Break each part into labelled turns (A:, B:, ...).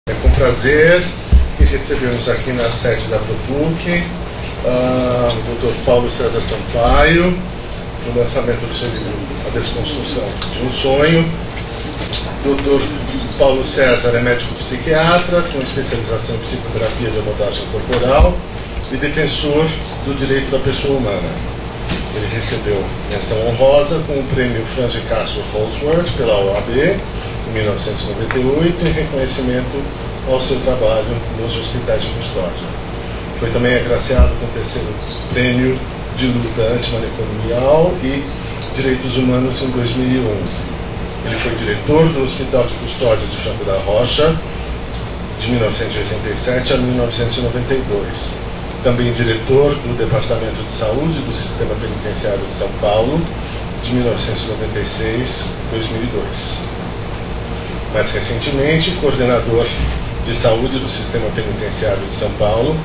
A: É com prazer que recebemos aqui na sede da ProPuc o Dr. Paulo César Sampaio, para o lançamento do seu livro A Desconstrução de um Sonho. Dr. Paulo César é médico psiquiatra, com especialização em psicoterapia de abordagem corporal e defensor do direito da pessoa humana. Ele recebeu menção honrosa com o prêmio Franz de Castro Holsworth pela OAB em 1998, em reconhecimento ao seu trabalho nos hospitais de custódia. Foi também agraciado com o terceiro prêmio de luta antimanicomial e direitos humanos em 2011. Ele foi diretor do Hospital de Custódia de Franco da Rocha de 1987 a 1992. Também diretor do Departamento de Saúde do Sistema Penitenciário de São Paulo de 1996 a 2002. Mais recentemente, coordenador de saúde do Sistema Penitenciário de São Paulo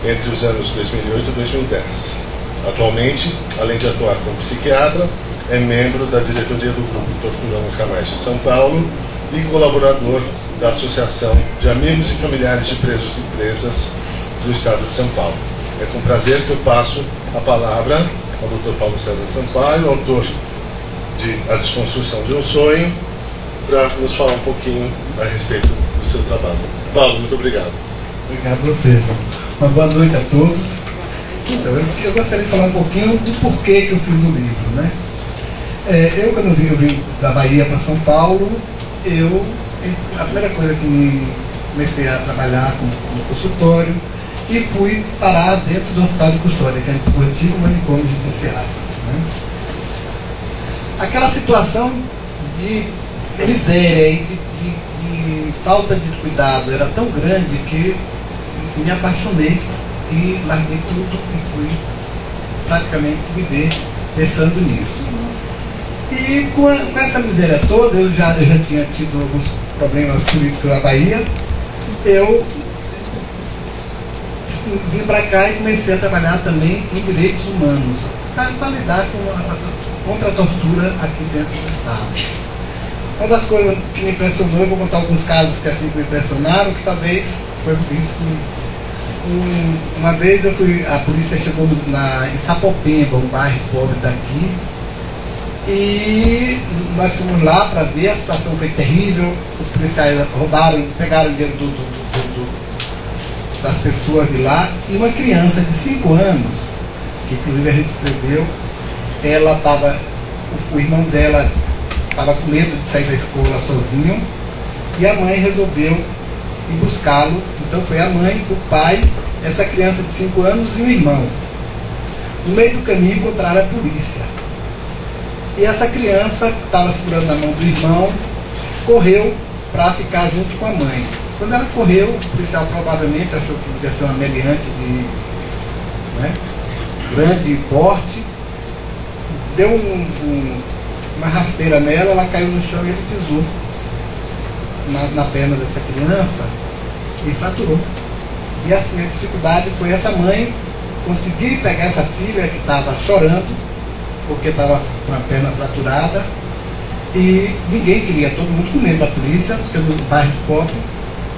A: entre os anos 2008 e 2010. Atualmente, além de atuar como psiquiatra, é membro da diretoria do Grupo Tortura Nunca Mais de São Paulo e colaborador da Associação de Amigos e Familiares de Presos e Presas do Estado de São Paulo. É com prazer que eu passo a palavra ao Dr. Paulo César Sampaio, autor de A Desconstrução de um Sonho, para nos falar um pouquinho a respeito do seu trabalho. Paulo, muito obrigado.
B: Obrigado a você, João. Uma boa noite a todos. Então, eu gostaria de falar um pouquinho do porquê que eu fiz o livro, né? Quando eu vim da Bahia para São Paulo, a primeira coisa que comecei a trabalhar no consultório e fui parar dentro do Hospital de Custódia, que é o antigo manicômio judiciário, né? Aquela situação de miséria e de falta de cuidado era tão grande que me apaixonei e larguei tudo e fui praticamente viver pensando nisso. E com essa miséria toda, eu já tinha tido alguns problemas políticos na Bahia, eu vim para cá e comecei a trabalhar também em direitos humanos, para lidar contra a tortura aqui dentro do Estado. Uma das coisas que me impressionou, eu vou contar alguns casos que assim me impressionaram, que talvez foi por isso que uma vez a polícia chegou em Sapopemba, um bairro pobre daqui, e nós fomos lá para ver, a situação foi terrível, os policiais pegaram o dinheiro das pessoas de lá, e uma criança de 5 anos, que inclusive a gente escreveu, o irmão dela estava com medo de sair da escola sozinho, e a mãe resolveu ir buscá-lo. Então foi a mãe, o pai, essa criança de 5 anos e um irmão. No meio do caminho encontraram a polícia. E essa criança, que estava segurando na mão do irmão, correu para ficar junto com a mãe. Quando ela correu, o policial provavelmente achou que devia ser uma meliante de grande porte, deu uma rasteira nela, ela caiu no chão e ele pisou na perna dessa criança e fraturou. E assim, a dificuldade foi essa mãe conseguir pegar essa filha que estava chorando, porque estava com a perna fraturada, e ninguém queria, todo mundo com medo da polícia, porque no bairro pobre,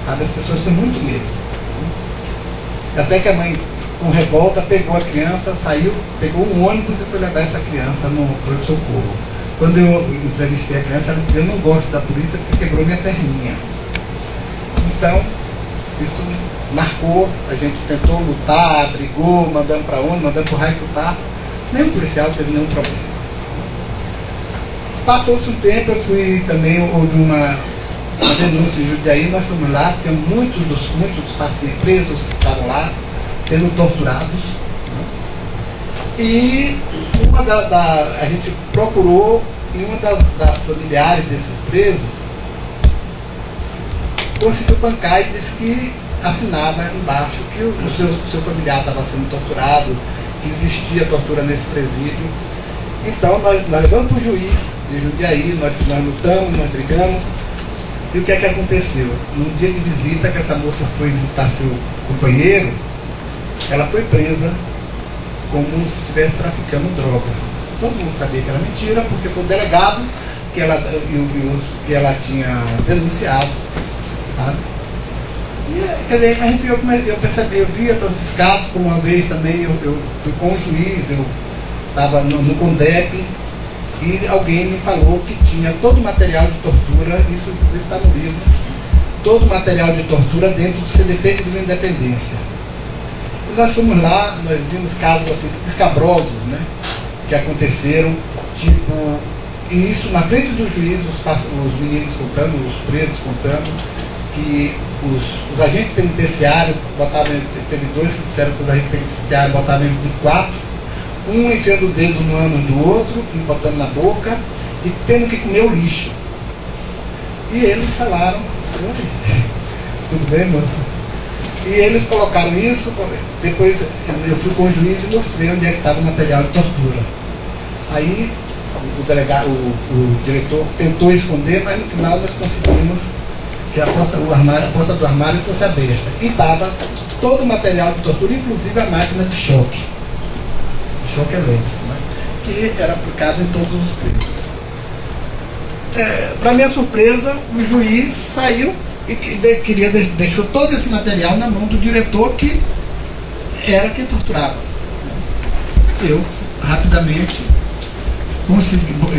B: as pessoas têm muito medo. Até que a mãe, com revolta, pegou a criança, saiu, pegou um ônibus e foi levar essa criança no pronto-socorro. Quando eu entrevistei a criança, ela disse: eu não gosto da polícia porque quebrou minha perninha. Então, isso marcou, a gente tentou lutar, brigou, mandando para onde, mandando para o raio lutar, nenhum policial teve nenhum problema. Passou-se um tempo, eu fui também, houve uma denúncia em Jundiaí, nós fomos lá, porque muitos pacientes presos estavam lá, sendo torturados, né? E a gente procurou, e uma das familiares desses presos conseguiu bancar e disse que assinava embaixo que o seu familiar estava sendo torturado, que existia tortura nesse presídio. Então nós levamos para o juiz de Jundiaí, nós lutamos, nós brigamos. E o que é que aconteceu? No dia de visita que essa moça foi visitar seu companheiro, ela foi presa como se estivesse traficando droga. Todo mundo sabia que era mentira, porque foi o delegado que ela tinha denunciado, tá? Quer dizer, eu via todos esses casos, por uma vez também eu fui com o juiz, eu estava no CONDEP, e alguém me falou que tinha todo o material de tortura, isso inclusive está no livro, todo o material de tortura dentro do CDP de Independência. E nós fomos lá, nós vimos casos assim, escabrosos, né, que aconteceram, tipo, e isso na frente do juiz, os meninos contando, os presos contando, que os agentes penitenciários botavam, teve dois que disseram que os agentes penitenciários botavam em 4, um enfiando o dedo no ânus do outro, um botando na boca e tendo que comer o lixo. E eles falaram, tudo bem, moça? E eles colocaram isso, depois eu fui com o juiz e mostrei onde é que estava o material de tortura. Aí o diretor tentou esconder, mas no final nós conseguimos que a porta do armário fosse aberta. E estava todo o material de tortura, inclusive a máquina de choque elétrico, né, que era aplicado em todos os presos. Para minha surpresa, o juiz saiu e deixou todo esse material na mão do diretor, que era quem torturava. Eu, rapidamente,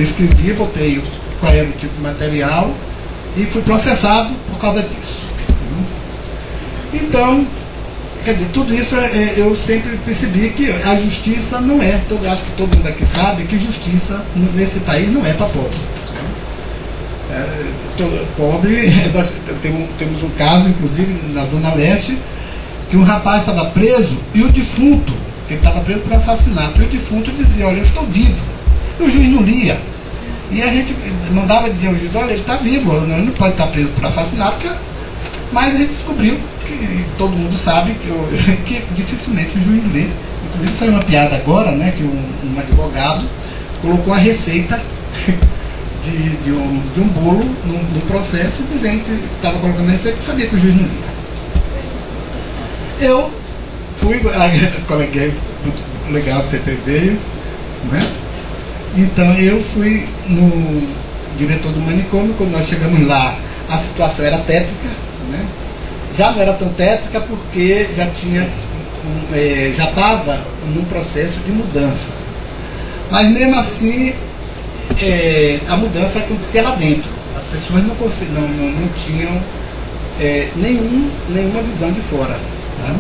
B: escrevi, botei qual era o tipo de material e fui processado por causa disso. Então, quer dizer, tudo isso eu sempre percebi que a justiça não é, eu acho que todo mundo aqui sabe que justiça nesse país não é para pobre. Pobre, nós temos um caso, inclusive, na Zona Leste, que um rapaz estava preso e o defunto, ele estava preso por assassinato, e o defunto dizia, olha, eu estou vivo. E o juiz não lia. E a gente mandava dizer ao juiz, olha, ele está vivo, ele não pode estar preso por assassinato, mas a gente descobriu, que todo mundo sabe, que dificilmente o juiz lê. Inclusive saiu uma piada agora, né, que um advogado colocou a receita de um bolo no processo, dizendo que estava colocando a receita, que sabia que o juiz não lia. Eu fui, coleguei, muito legal que você veio, né? Então eu fui no diretor do manicômio. Quando nós chegamos lá, a situação era tétrica, né? Já não era tão tétrica porque já estava num processo de mudança. Mas mesmo assim, a mudança acontecia lá dentro. As pessoas não tinham nenhuma visão de fora. Tá?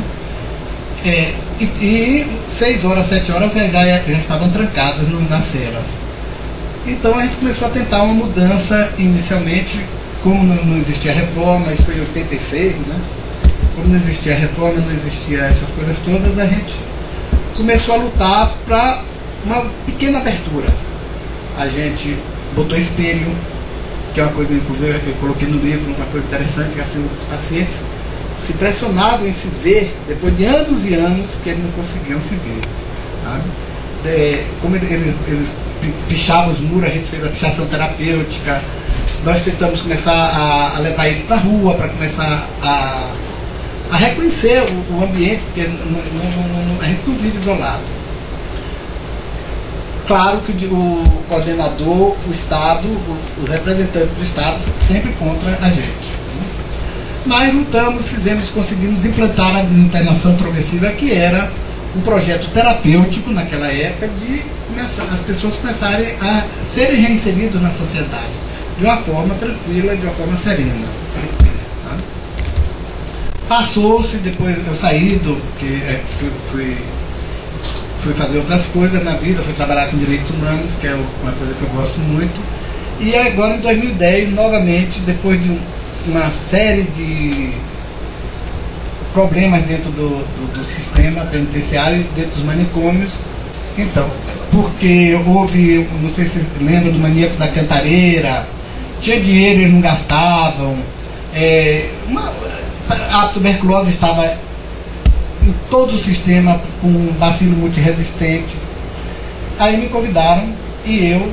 B: E 6 horas, 7 horas já estavam trancados nas celas. Então a gente começou a tentar uma mudança inicialmente, como não existia reforma, isso foi em 86, né? Como não existia reforma, não existia essas coisas todas, a gente começou a lutar para uma pequena abertura. A gente botou espelho, que é uma coisa, inclusive eu coloquei no livro, uma coisa interessante, que assim, os pacientes se pressionavam em se ver, depois de anos e anos que eles não conseguiam se ver. Sabe? Como eles pichavam os muros, a gente fez a pichação terapêutica. Nós tentamos começar a levar eles para a rua, para começar a reconhecer o ambiente, porque a gente não vive isolado. Claro que o coordenador, o Estado, os representantes do Estado sempre contra a gente. Mas lutamos, conseguimos implantar a desinternação progressiva, que era um projeto terapêutico naquela época, de as pessoas começarem a serem reinseridas na sociedade de uma forma tranquila, de uma forma serena. Tá? Passou-se, depois eu saí porque fui fazer outras coisas na vida, fui trabalhar com direitos humanos, que é uma coisa que eu gosto muito. E agora em 2010, novamente, depois de uma série de problemas dentro do sistema penitenciário, dentro dos manicômios. Então, porque houve, não sei se você lembra do maníaco da Cantareira, tinha dinheiro e eles não gastavam, a tuberculose estava em todo o sistema com um bacilo multiresistente. Aí me convidaram e eu,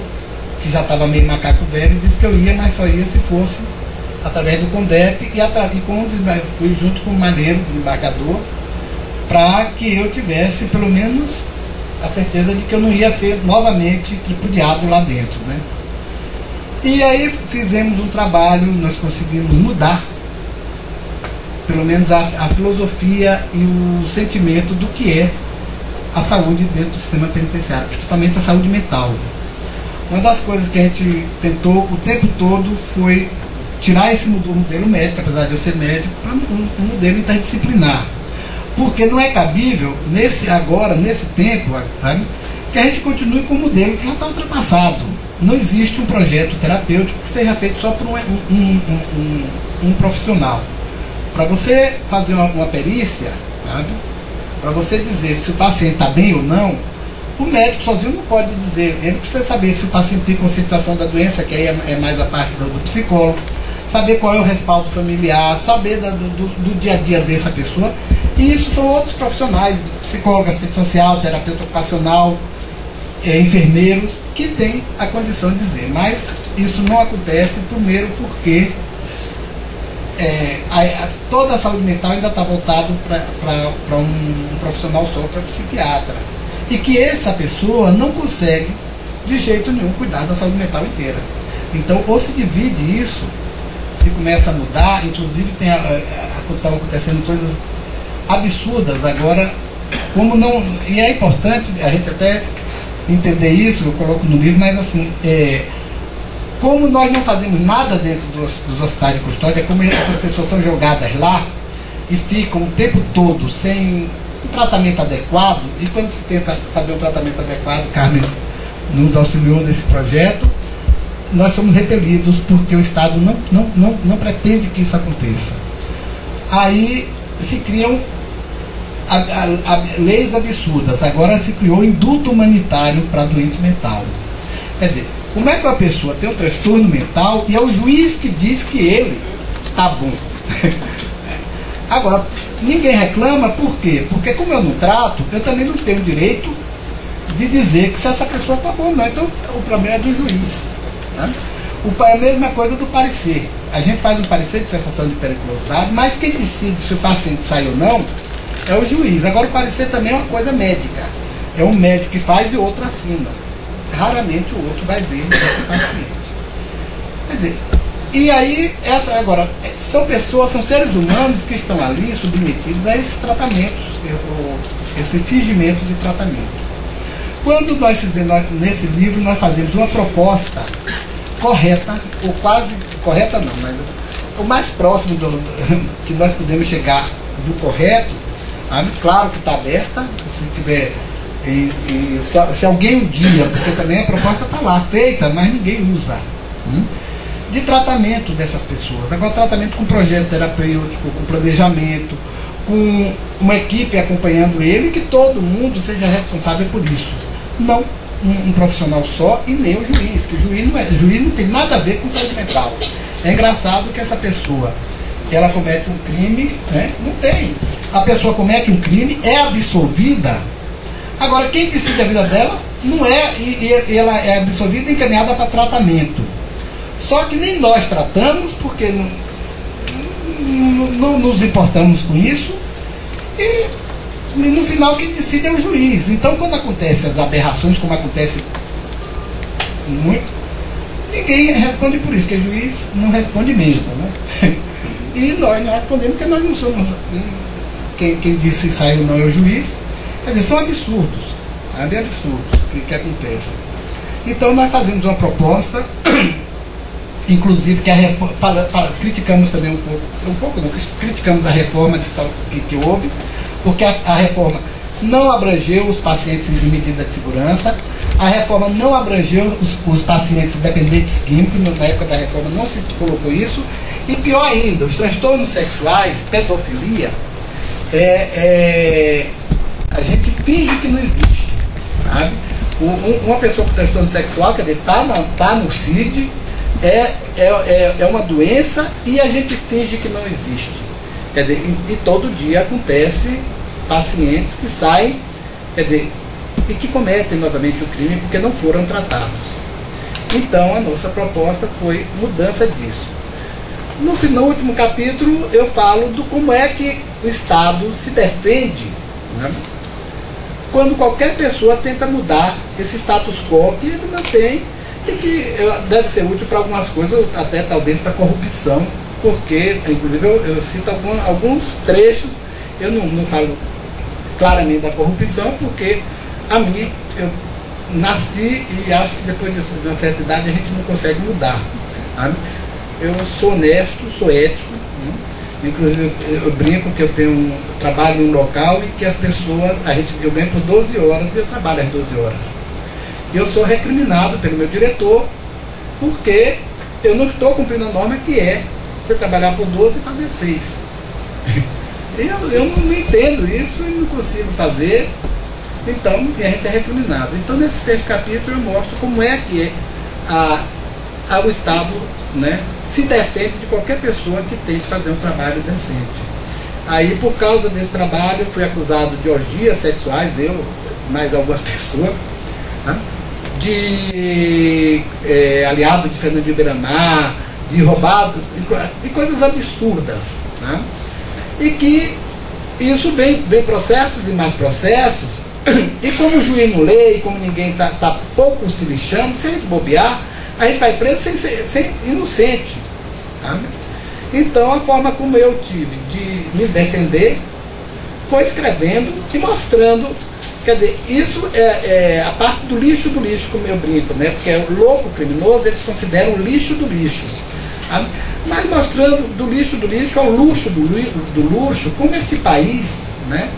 B: que já estava meio macaco velho, disse que eu ia, mas só ia se fosse através do CONDEP e fui junto com o Malheiro, o embargador, para que eu tivesse pelo menos a certeza de que eu não ia ser novamente tripudiado lá dentro, né? E aí fizemos um trabalho, nós conseguimos mudar pelo menos a filosofia e o sentimento do que é a saúde dentro do sistema penitenciário, principalmente a saúde mental. Uma das coisas que a gente tentou o tempo todo foi tirar esse modelo médico, apesar de eu ser médico, para um modelo interdisciplinar. Porque não é cabível, nesse tempo, sabe, que a gente continue com um modelo que já está ultrapassado. Não existe um projeto terapêutico que seja feito só por um profissional. Para você fazer uma perícia, sabe, para você dizer se o paciente está bem ou não, o médico sozinho não pode dizer. Ele precisa saber se o paciente tem conscientização da doença, que aí é mais a parte do psicólogo, saber qual é o respaldo familiar, saber do dia a dia dessa pessoa. E isso são outros profissionais, psicólogo, assistente social, terapeuta ocupacional, enfermeiros, que têm a condição de dizer. Mas isso não acontece, primeiro porque toda a saúde mental ainda está voltada para um profissional só, para psiquiatra. E que essa pessoa não consegue, de jeito nenhum, cuidar da saúde mental inteira. Então, ou se divide isso, se começa a mudar, inclusive estão acontecendo coisas absurdas agora, como não. E é importante a gente até entender isso, eu coloco no livro, mas assim, como nós não fazemos nada dentro dos hospitais de custódia, como essas pessoas são jogadas lá e ficam o tempo todo sem um tratamento adequado, e quando se tenta fazer um tratamento adequado, Carmen nos auxiliou nesse projeto, nós somos repelidos porque o Estado não pretende que isso aconteça. Aí se criam leis absurdas. Agora se criou indulto humanitário para doente mental. Quer dizer, como é que uma pessoa tem um transtorno mental e é o juiz que diz que ele está bom? Agora, ninguém reclama, por quê? Porque como eu não trato, eu também não tenho direito de dizer que se essa pessoa está bom, não. Então o problema é do juiz. Né? É a mesma coisa do parecer. A gente faz um parecer de sensação de periculosidade, mas quem decide se o paciente sai ou não é o juiz. Agora o parecer também é uma coisa médica. É um médico que faz e o outro assina. Raramente o outro vai ver esse paciente. Quer dizer, e aí, agora, são pessoas, são seres humanos que estão ali submetidos a esses tratamentos, esse fingimento de tratamento. Quando nós fizemos, nesse livro, nós fazemos uma proposta correta, ou quase correta não, mas o mais próximo que nós podemos chegar do correto, claro que está aberta, se tiver, se alguém um dia, porque também a proposta está lá, feita, mas ninguém usa, de tratamento dessas pessoas. Agora, tratamento com projeto terapêutico, com planejamento, com uma equipe acompanhando ele, que todo mundo seja responsável por isso. Não um profissional só e nem o juiz, que o juiz não tem nada a ver com saúde mental. É engraçado que essa pessoa, ela comete um crime, né? Não tem. A pessoa comete um crime, é absolvida. Agora, quem decide a vida dela não é, e ela é absolvida e encaminhada para tratamento. Só que nem nós tratamos, porque não nos importamos com isso, e no final quem decide é o juiz. Então, quando acontecem as aberrações, como acontece muito, ninguém responde por isso, porque o juiz não responde mesmo, né? E nós não respondemos, porque nós não somos. Quem disse se sai ou não é o juiz. Quer dizer, são absurdos, absurdos que acontecem. Então, nós fazemos uma proposta, inclusive que a reforma, criticamos também criticamos a reforma que houve, porque a reforma não abrangeu os pacientes em medida de segurança, a reforma não abrangeu os pacientes dependentes químicos, na época da reforma não se colocou isso, e pior ainda, os transtornos sexuais, pedofilia, a gente finge que não existe, sabe? Uma pessoa com transtorno sexual, quer dizer, tá no CID, é uma doença e a gente finge que não existe. Quer dizer, e todo dia acontece pacientes que saem, quer dizer, e que cometem novamente o crime porque não foram tratados. Então a nossa proposta foi mudança disso. No último capítulo eu falo do como é que o Estado se defende, né, quando qualquer pessoa tenta mudar esse status quo que ele mantém e que deve ser útil para algumas coisas, até talvez para corrupção, porque, inclusive, eu cito alguns trechos, eu não falo claramente da corrupção, porque a mim, eu nasci e acho que depois de uma certa idade a gente não consegue mudar. Sabe? Eu sou honesto, sou ético, né? Inclusive eu brinco que eu trabalho em um local em que as pessoas, eu ganho por 12 horas e eu trabalho às 12 horas. Eu sou recriminado pelo meu diretor porque eu não estou cumprindo a norma que é você trabalhar por 12 e fazer 6. Eu não entendo isso e não consigo fazer, então a gente é recriminado. Então nesse 6º capítulo eu mostro como é que o Estado, né, se defende de qualquer pessoa que tente fazer um trabalho decente. Aí, por causa desse trabalho, eu fui acusado de orgias sexuais, eu, mais algumas pessoas, né? De aliado de Fernando de Beiramar, de roubado, de coisas absurdas. Né? E que isso vem processos e mais processos, e como o juiz não lê, e como ninguém está pouco se lixando, se a gente bobear, a gente vai preso sem ser inocente. Tá? Então, a forma como eu tive de me defender foi escrevendo e mostrando. Quer dizer, isso é a parte do lixo, como eu brinco, né? Porque o louco criminoso eles consideram o lixo do lixo. Tá? Mas mostrando do lixo ao luxo do luxo, como esse país, né,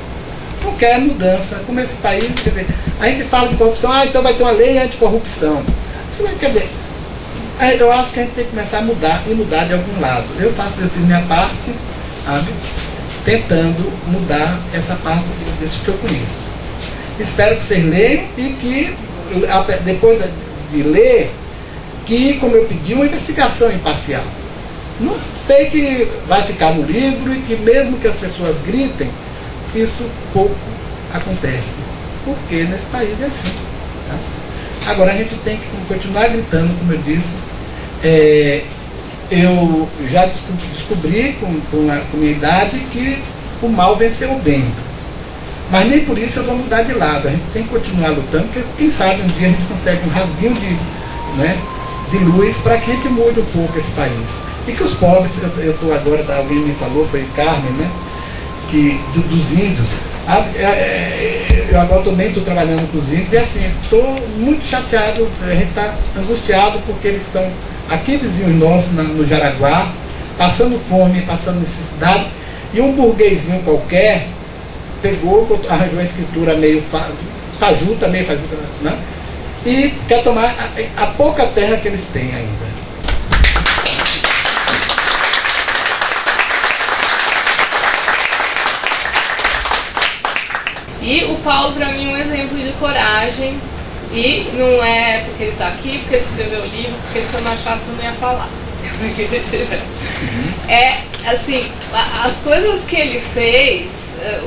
B: não quer mudança, como esse país, quer dizer, a gente fala de corrupção, então vai ter uma lei anticorrupção. Quer dizer, eu acho que a gente tem que começar a mudar e mudar de algum lado. Eu fiz minha parte, sabe, tentando mudar essa parte disso que eu conheço. Espero que vocês leiam e que, depois de ler, que, como eu pedi, uma investigação imparcial. Não sei que vai ficar no livro e que mesmo que as pessoas gritem, isso pouco acontece. Porque nesse país é assim. Tá? Agora a gente tem que continuar gritando, como eu disse. Eu já descobri com a minha idade que o mal venceu o bem. Mas nem por isso eu vou mudar de lado. A gente tem que continuar lutando, porque quem sabe um dia a gente consegue um rasguinho de luz para que a gente mude um pouco esse país. E que os pobres, eu estou agora, alguém me falou, foi Carmen, né? Dos índios. Eu agora também estou trabalhando com os índios e assim, estou muito chateado, a gente está angustiado porque eles estão aqui vizinhos nossos no Jaraguá, passando fome, passando necessidade, e um burguesinho qualquer pegou, arranjou uma escritura meio fajuta, né? E quer tomar a pouca terra que eles têm ainda.
C: E o Paulo, para mim, é um exemplo de coragem. E não é porque ele está aqui, porque ele escreveu o livro, porque se eu não achasse eu não ia falar. Assim, as coisas que ele fez,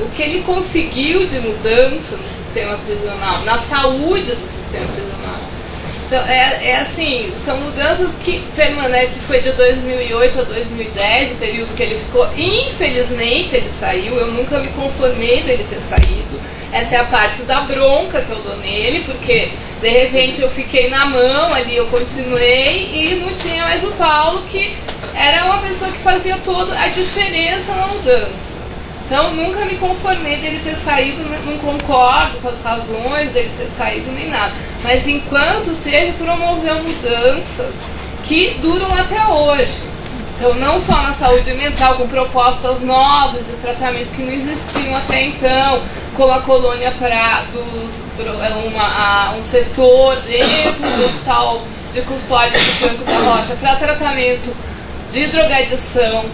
C: o que ele conseguiu de mudança no sistema prisional, na saúde do sistema prisional. Então, assim, são mudanças que permanecem, que foi de 2008 a 2010, o período que ele ficou. Infelizmente ele saiu, eu nunca me conformei dele ter saído. Essa é a parte da bronca que eu dou nele, porque de repente eu fiquei na mão ali, eu continuei e não tinha mais o Paulo, que era uma pessoa que fazia toda a diferença na mudança. Então nunca me conformei dele ter saído, não concordo com as razões dele ter saído nem nada. Mas enquanto teve, promoveu mudanças que duram até hoje. Então não só na saúde mental, com propostas novas de tratamento que não existiam até então, como a colônia um setor dentro do hospital de custódia do Franco da Rocha para tratamento de drogadição,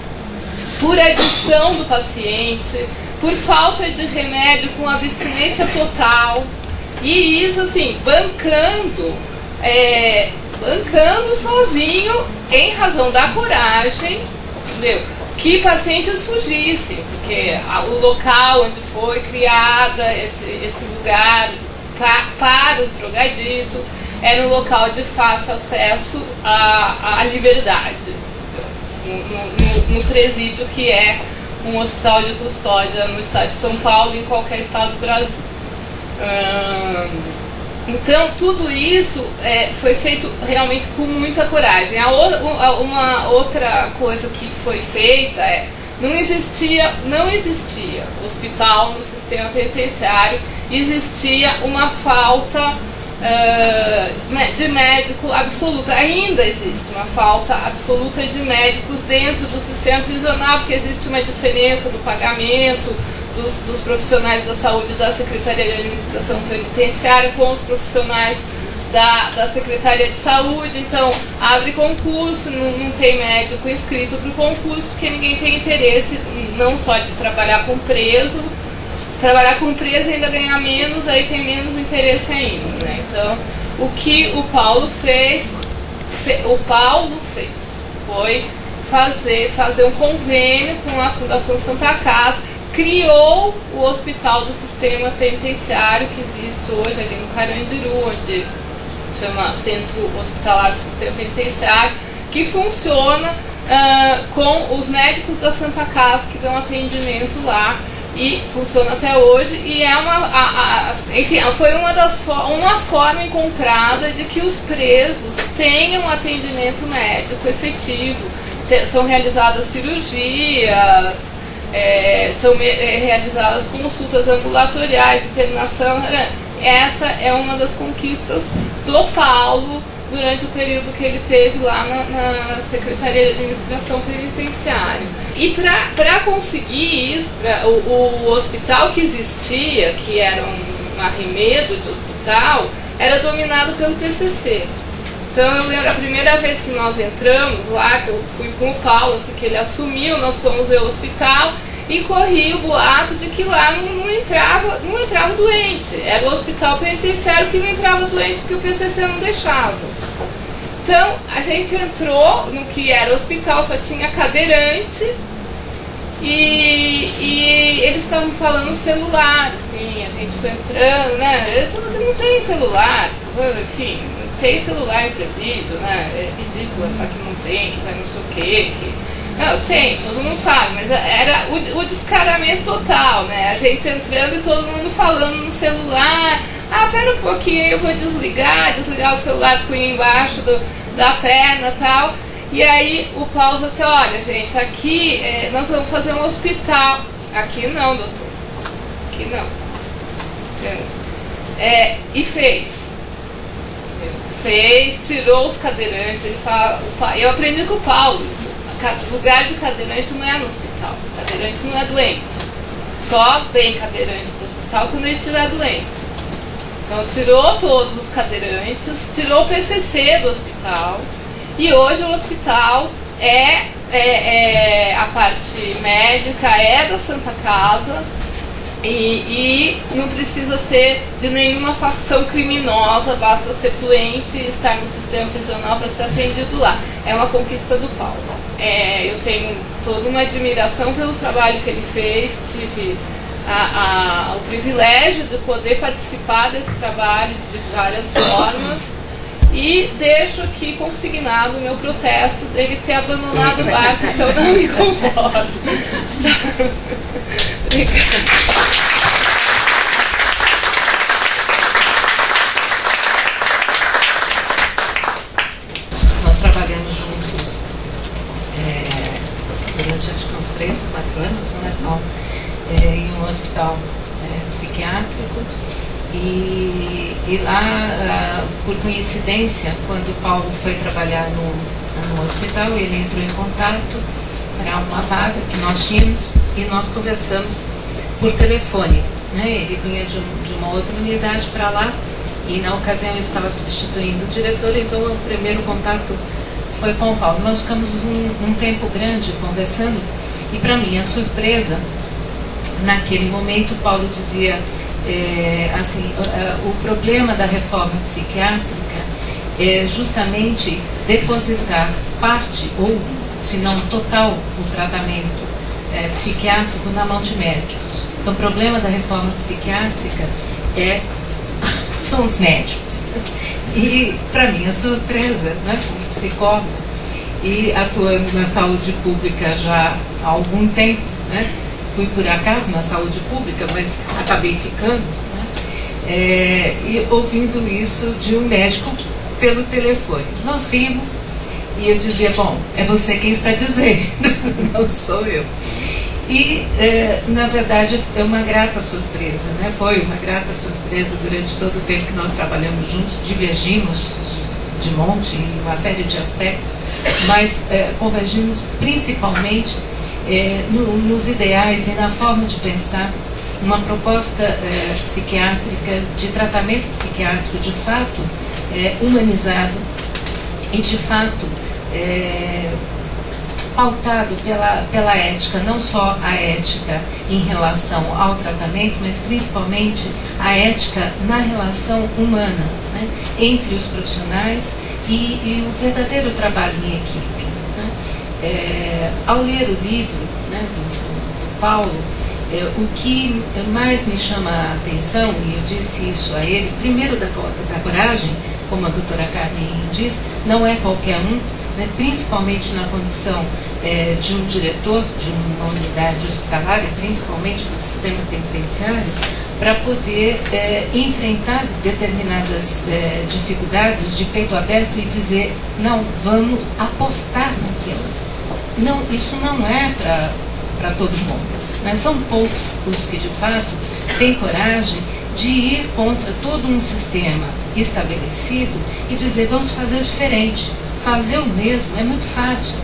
C: por adição do paciente, por falta de remédio com abstinência total, e isso assim, bancando sozinho, em razão da coragem, entendeu? Que pacientes fugissem, porque o local onde foi criada esse lugar para os drogaditos era um local de fácil acesso à liberdade, no presídio, que é um hospital de custódia no estado de São Paulo e em qualquer estado do Brasil. Então, tudo isso foi feito realmente com muita coragem. Uma outra coisa que foi feita não existia hospital no sistema penitenciário, existia uma falta de médico absoluta. Ainda existe uma falta absoluta de médicos dentro do sistema prisional, porque existe uma diferença do pagamento dos profissionais da saúde da Secretaria de Administração Penitenciária com os profissionais da Secretaria de Saúde. Então, abre concurso, não tem médico inscrito para o concurso, porque ninguém tem interesse não só de trabalhar com preso e ainda ganhar menos, aí tem menos interesse ainda, né? Então, o que o Paulo fez foi fazer um convênio com a Fundação Santa Casa, criou o hospital do sistema penitenciário que existe hoje ali no Carandiru, onde chama Centro Hospitalar do Sistema Penitenciário, que funciona com os médicos da Santa Casa que dão atendimento lá, e funciona até hoje, e foi uma forma encontrada de que os presos tenham atendimento médico efetivo. São realizadas cirurgias, são realizadas consultas ambulatoriais, internação. Essa é uma das conquistas do Paulo durante o período que ele teve lá na Secretaria de Administração Penitenciária. E para conseguir isso, o hospital que existia, que era um arremedo de hospital, era dominado pelo PCC. Então eu lembro a primeira vez que nós entramos lá, que eu fui com o Paulo, assim que ele assumiu, nós fomos ver o hospital e corria o boato de que lá não entrava doente. Era o hospital penitenciário que não entrava doente porque o PCC não deixava. Então a gente entrou no que era o hospital, só tinha cadeirante e eles estavam falando no celular, assim, a gente foi entrando, né? Não tem celular, enfim. Tem celular em presídio, né? É ridículo achar que não tem, que vai não sei o quê. Não, tem, todo mundo sabe, mas era o descaramento total, né? A gente entrando e todo mundo falando no celular. Pera um pouquinho, eu vou desligar o celular, punho embaixo da perna e tal. E aí o Paulo falou assim, olha gente, aqui nós vamos fazer um hospital. Aqui não, doutor. Aqui não. E fez, tirou os cadeirantes. Ele fala, eu aprendi com o Paulo isso. Lugar de cadeirante não é no hospital. Cadeirante não é doente. Só vem cadeirante para o hospital quando ele estiver doente. Então tirou todos os cadeirantes, tirou o PCC do hospital, e hoje o hospital a parte médica é da Santa Casa. E não precisa ser de nenhuma facção criminosa, basta ser doente e estar no sistema prisional para ser atendido lá. É uma conquista do Paulo. Eu tenho toda uma admiração pelo trabalho que ele fez, tive o privilégio de poder participar desse trabalho de várias formas, e deixo aqui consignado o meu protesto dele ter abandonado o barco, que eu não me conformo. Obrigada.
D: Durante acho que uns 3, 4 anos, né? Em um hospital psiquiátrico, e lá, por coincidência, quando o Paulo foi trabalhar no hospital, ele entrou em contato para uma vaga que nós tínhamos, e nós conversamos por telefone, né? Ele vinha de uma outra unidade para lá, e na ocasião eu estava substituindo o diretor, então o primeiro contato foi com o Paulo. Nós ficamos um tempo grande conversando, e para minha surpresa, naquele momento o Paulo dizia o problema da reforma psiquiátrica é justamente depositar parte, ou se não total, o tratamento psiquiátrico na mão de médicos. Então o problema da reforma psiquiátrica são os médicos. E, para minha surpresa, né, como psicóloga, e atuando na saúde pública já há algum tempo, né, fui por acaso na saúde pública, mas acabei ficando, né, e ouvindo isso de um médico pelo telefone. Nós rimos e eu dizia, bom, é você quem está dizendo, não sou eu. E, na verdade, é uma grata surpresa, né? Foi uma grata surpresa durante todo o tempo que nós trabalhamos juntos, divergimos de monte em uma série de aspectos, mas convergimos principalmente nos ideais e na forma de pensar uma proposta psiquiátrica, de tratamento psiquiátrico de fato humanizado e de fato pautado pela ética, não só a ética em relação ao tratamento, mas principalmente a ética na relação humana, né, entre os profissionais e o verdadeiro trabalho em equipe. Né. Ao ler o livro, né, do Paulo, o que mais me chama a atenção, e eu disse isso a ele, primeiro da coragem, como a doutora Carmen diz, não é qualquer um, né, principalmente na condição de um diretor de uma unidade hospitalar e principalmente do sistema penitenciário, para poder enfrentar determinadas dificuldades de peito aberto e dizer, não, vamos apostar naquilo. Não, isso não é para todo mundo. Né? São poucos os que de fato têm coragem de ir contra todo um sistema estabelecido e dizer, vamos fazer diferente. Fazer o mesmo é muito fácil.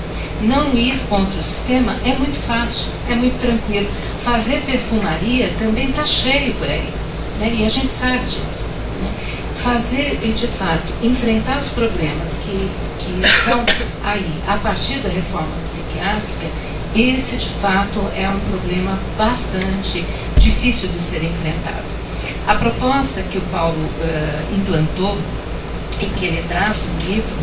D: Não ir contra o sistema é muito fácil, é muito tranquilo. Fazer perfumaria também está cheio por aí, né? E a gente sabe disso. Né? Fazer e, de fato, enfrentar os problemas que estão aí a partir da reforma psiquiátrica, esse, de fato, é um problema bastante difícil de ser enfrentado. A proposta que o Paulo implantou e que ele traz no livro,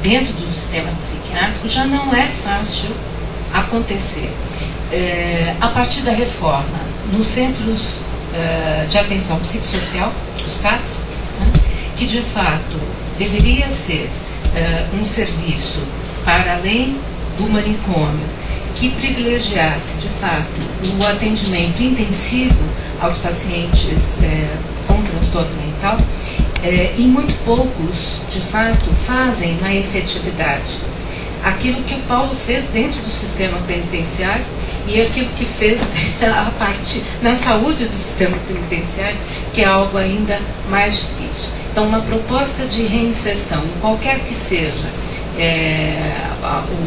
D: dentro do sistema psiquiátrico, já não é fácil acontecer. A partir da reforma, nos centros de atenção psicossocial, os CAPs, né, que de fato deveria ser um serviço para além do manicômio, que privilegiasse de fato o atendimento intensivo aos pacientes com transtorno mental, e muito poucos, de fato, fazem na efetividade aquilo que o Paulo fez dentro do sistema penitenciário e aquilo que fez na saúde do sistema penitenciário, que é algo ainda mais difícil. Então, uma proposta de reinserção, em qualquer que seja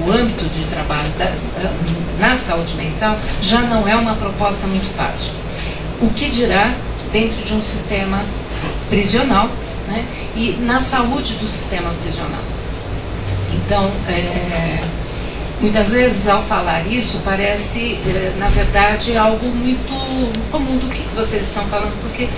D: o âmbito de trabalho na saúde mental, já não é uma proposta muito fácil. O que dirá dentro de um sistema prisional, né, e na saúde do sistema prisional. Então, muitas vezes ao falar isso parece, na verdade, algo muito comum do que vocês estão falando, porque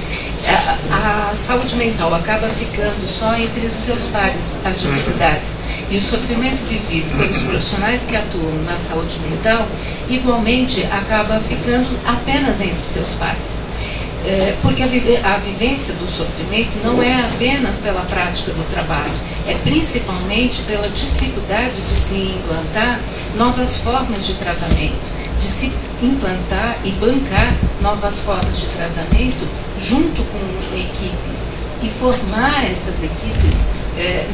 D: a saúde mental acaba ficando só entre os seus pares, as dificuldades. E o sofrimento vivido pelos profissionais que atuam na saúde mental, igualmente acaba ficando apenas entre seus pares. Porque a vivência do sofrimento não é apenas pela prática do trabalho, é principalmente pela dificuldade de se implantar novas formas de tratamento, de se implantar e bancar novas formas de tratamento junto com equipes e formar essas equipes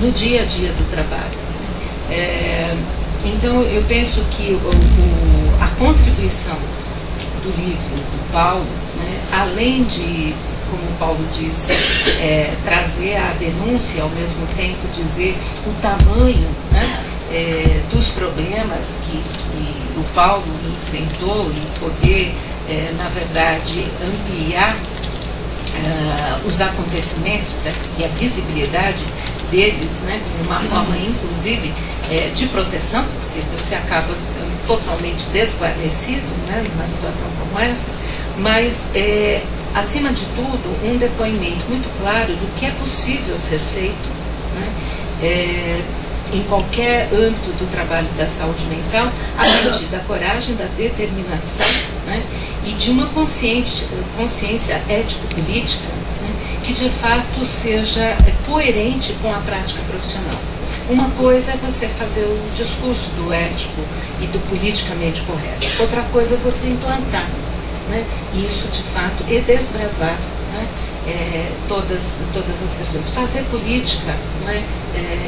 D: no dia a dia do trabalho. Então, eu penso que a contribuição do livro do Paulo, né, além de, como o Paulo disse, trazer a denúncia, ao mesmo tempo dizer o tamanho, né, dos problemas que o Paulo enfrentou e poder, na verdade, ampliar os acontecimentos e a visibilidade deles, né, de uma forma, inclusive, de proteção, porque você acaba totalmente desguarnecido, né, numa situação como essa, mas, acima de tudo, um depoimento muito claro do que é possível ser feito, né, em qualquer âmbito do trabalho da saúde mental, a partir da coragem, da determinação, né, e de uma consciência ético-política, né, que de fato seja coerente com a prática profissional. Uma coisa é você fazer o discurso do ético e do politicamente correto, outra coisa é você implantar, né, isso de fato e desbravar, né, todas as questões. Fazer política, né,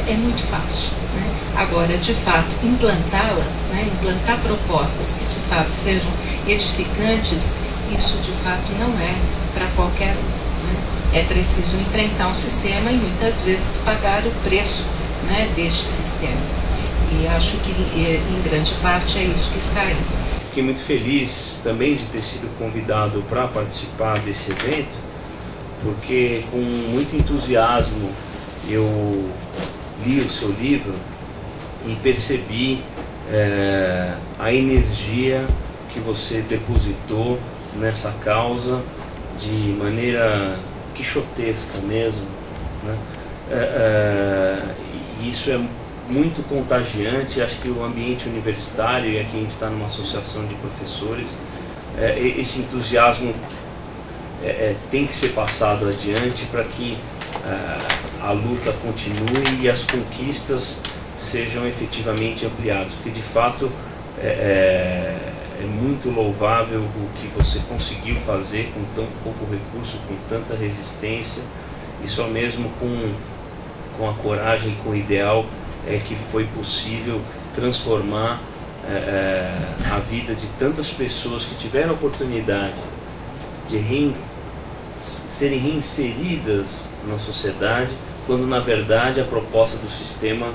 D: é muito fácil, né? Agora, de fato, implantá-la, né, implantar propostas que de fato sejam edificantes, isso de fato não é para qualquer um, né? É preciso enfrentar um sistema e muitas vezes pagar o preço, né, deste sistema. E acho que em grande parte é isso que está aí.
E: Fiquei muito feliz também de ter sido convidado para participar desse evento, porque com muito entusiasmo eu li o seu livro e percebi a energia que você depositou nessa causa de maneira quixotesca mesmo, né? Isso é muito contagiante. Acho que o ambiente universitário, e aqui a gente está numa associação de professores, esse entusiasmo tem que ser passado adiante para que a luta continue e as conquistas sejam efetivamente ampliadas, porque de fato é muito louvável o que você conseguiu fazer com tão pouco recurso, com tanta resistência, e só mesmo com a coragem e com o ideal que foi possível transformar a vida de tantas pessoas que tiveram a oportunidade de serem reinseridas na sociedade, quando na verdade a proposta do sistema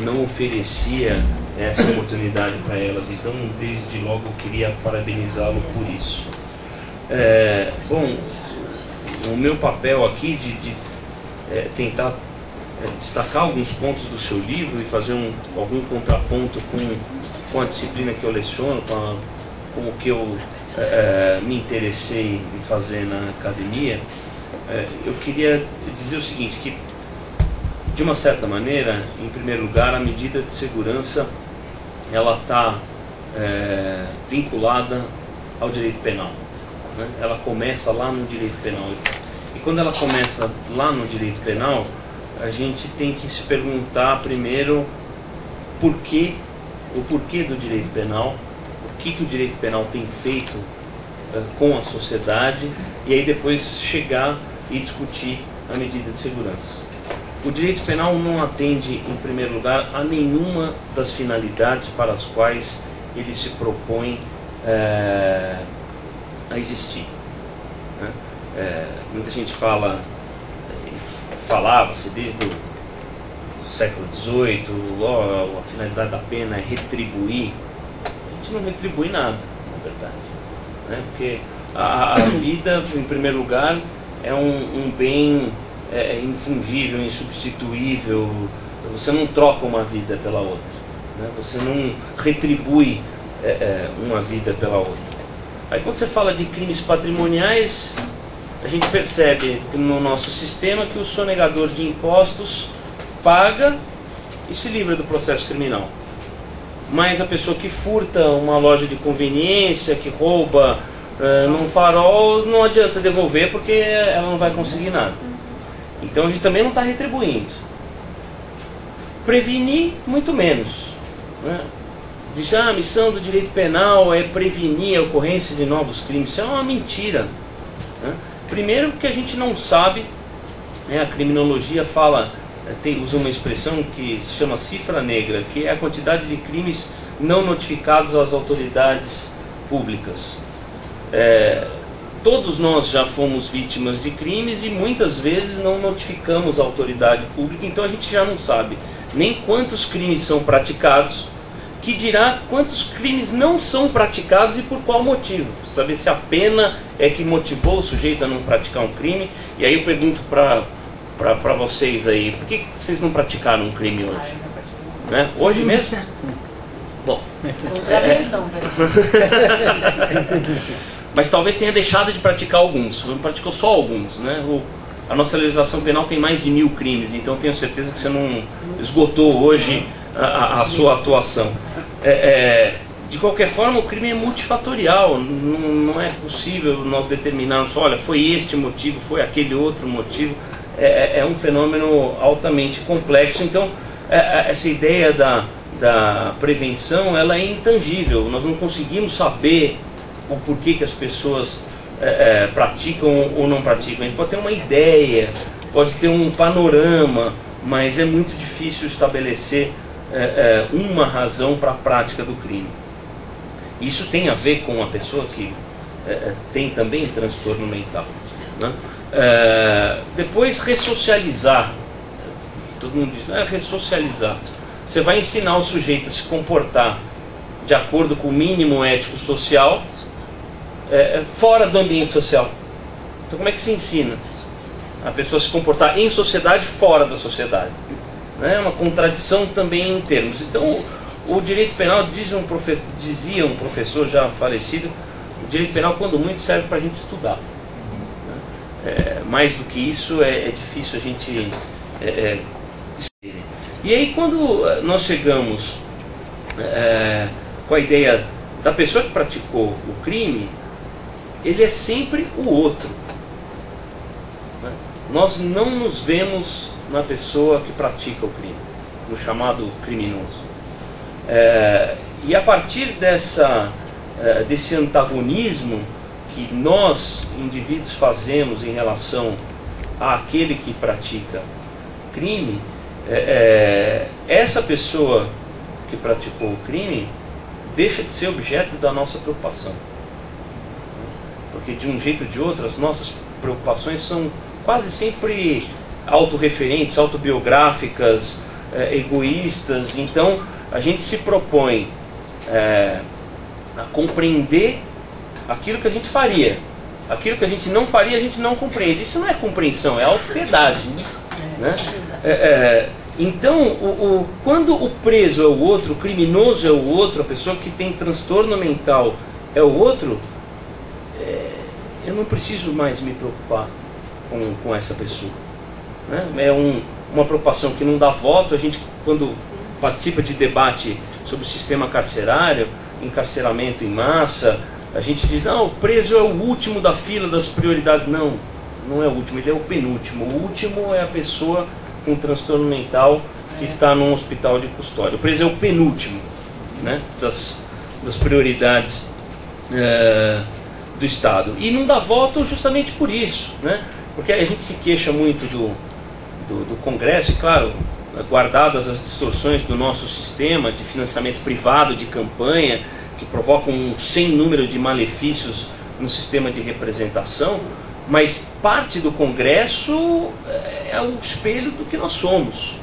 E: não oferecia essa oportunidade para elas. Então, desde logo eu queria parabenizá-lo por isso. Bom, o meu papel aqui de tentar destacar alguns pontos do seu livro e fazer algum contraponto com a disciplina que eu leciono, com o que eu me interessei em fazer na academia. Eu queria dizer o seguinte, que de uma certa maneira, em primeiro lugar, a medida de segurança ela está vinculada ao direito penal, né? Ela começa lá no direito penal, e quando ela começa lá no direito penal, a gente tem que se perguntar primeiro o porquê do direito penal, o que o direito penal tem feito com a sociedade, e aí depois chegar e discutir a medida de segurança. O direito penal não atende, em primeiro lugar, a nenhuma das finalidades para as quais ele se propõe a existir, né? Muita gente falava-se desde o século XVIII, a finalidade da pena é retribuir. A gente não retribui nada, na verdade, né? Porque a vida, em primeiro lugar, é um bem infungível, insubstituível. Você não troca uma vida pela outra, né? Você não retribui uma vida pela outra. Aí quando você fala de crimes patrimoniais, a gente percebe no nosso sistema que o sonegador de impostos paga e se livra do processo criminal. Mas a pessoa que furta uma loja de conveniência, que rouba num farol, não adianta devolver porque ela não vai conseguir nada. Então a gente também não está retribuindo. Prevenir, muito menos, né? Diz, a missão do direito penal é prevenir a ocorrência de novos crimes. Isso é uma mentira, né? Primeiro que a gente não sabe, né? A criminologia usa uma expressão que se chama cifra negra, que é a quantidade de crimes não notificados às autoridades públicas. Todos nós já fomos vítimas de crimes e muitas vezes não notificamos a autoridade pública, então a gente já não sabe nem quantos crimes são praticados, que dirá quantos crimes não são praticados e por qual motivo. Saber se a pena é que motivou o sujeito a não praticar um crime. E aí eu pergunto para vocês aí, por que vocês não praticaram um crime hoje? Né? Hoje mesmo? Bom. Mas talvez tenha deixado de praticar alguns, não praticou só alguns, né? A nossa legislação penal tem mais de 1000 crimes, então tenho certeza que você não esgotou hoje a sua atuação. De qualquer forma, o crime é multifatorial, não é possível nós determinarmos, olha, foi este motivo, foi aquele outro motivo. É um fenômeno altamente complexo, então essa ideia da prevenção ela é intangível, nós não conseguimos saber o porquê que as pessoas praticam ou não praticam. A gente pode ter uma ideia, pode ter um panorama, mas é muito difícil estabelecer uma razão para a prática do crime. Isso tem a ver com uma pessoa que tem também transtorno mental, né? Depois, ressocializar. Todo mundo diz, ressocializar. Você vai ensinar o sujeito a se comportar de acordo com o mínimo ético-social fora do ambiente social. Então, como é que se ensina a pessoa a se comportar em sociedade fora da sociedade? É uma contradição também em termos. Então, o direito penal, dizia um professor já falecido, o direito penal, quando muito, serve para a gente estudar. Mais do que isso, é difícil a gente... E aí, quando nós chegamos com a ideia da pessoa que praticou o crime, ele é sempre o outro. Nós não nos vemos na pessoa que pratica o crime, no chamado criminoso. E a partir desse antagonismo que nós, indivíduos, fazemos em relação àquele que pratica crime, essa pessoa que praticou o crime deixa de ser objeto da nossa preocupação. Porque de um jeito ou de outro, as nossas preocupações são quase sempre autorreferentes, autobiográficas, egoístas. Então a gente se propõe a compreender aquilo que a gente faria. Aquilo que a gente não faria, a gente não compreende. Isso não é compreensão, é autopiedade, né? Então, quando o preso é o outro, o criminoso é o outro, a pessoa que tem transtorno mental é o outro, eu não preciso mais me preocupar com essa pessoa, né? É uma preocupação que não dá voto. A gente, quando participa de debate sobre o sistema carcerário, encarceramento em massa, a gente diz, não, o preso é o último da fila das prioridades. Não, não é o último, ele é o penúltimo. O último é a pessoa com transtorno mental que está num hospital de custódia. O preso é o penúltimo, né, das prioridades do Estado. E não dá voto justamente por isso, né? Porque a gente se queixa muito do Congresso, e claro, guardadas as distorções do nosso sistema de financiamento privado de campanha, que provocam um sem número de malefícios no sistema de representação, mas parte do Congresso é o espelho do que nós somos,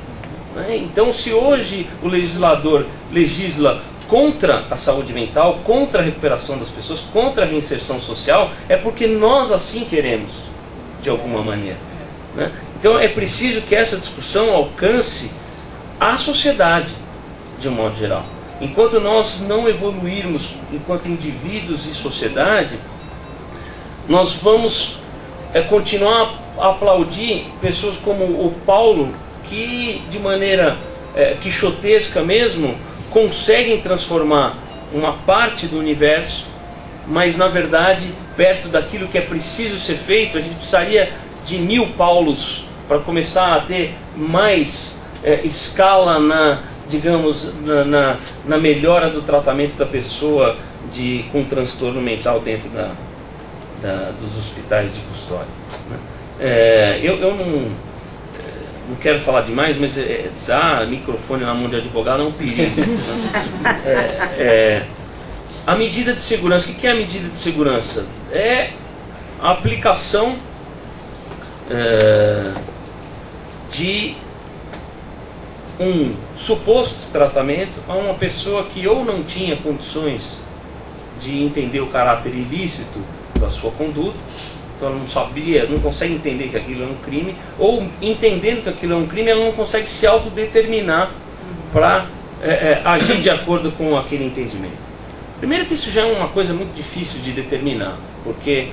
E: né? Então, se hoje o legislador legisla contra a saúde mental, contra a recuperação das pessoas, contra a reinserção social, é porque nós assim queremos, de alguma maneira, né? Então é preciso que essa discussão alcance a sociedade, de um modo geral. Enquanto nós não evoluirmos enquanto indivíduos e sociedade, nós vamos continuar a aplaudir pessoas como o Paulo, que de maneira quixotesca mesmo, conseguem transformar uma parte do universo, mas na verdade, perto daquilo que é preciso ser feito, a gente precisaria de 1000 Paulos para começar a ter mais escala digamos, na melhora do tratamento da pessoa com transtorno mental dentro dos hospitais de custódia, né? Eu não quero falar demais, mas dar microfone na mão de advogado é um perigo, né? A medida de segurança, o que é a medida de segurança? É a aplicação de um suposto tratamento a uma pessoa que ou não tinha condições de entender o caráter ilícito da sua conduta, então ela não sabia, não consegue entender que aquilo é um crime, ou entendendo que aquilo é um crime, ela não consegue se autodeterminar para agir de acordo com aquele entendimento. Primeiro que isso já é uma coisa muito difícil de determinar, porque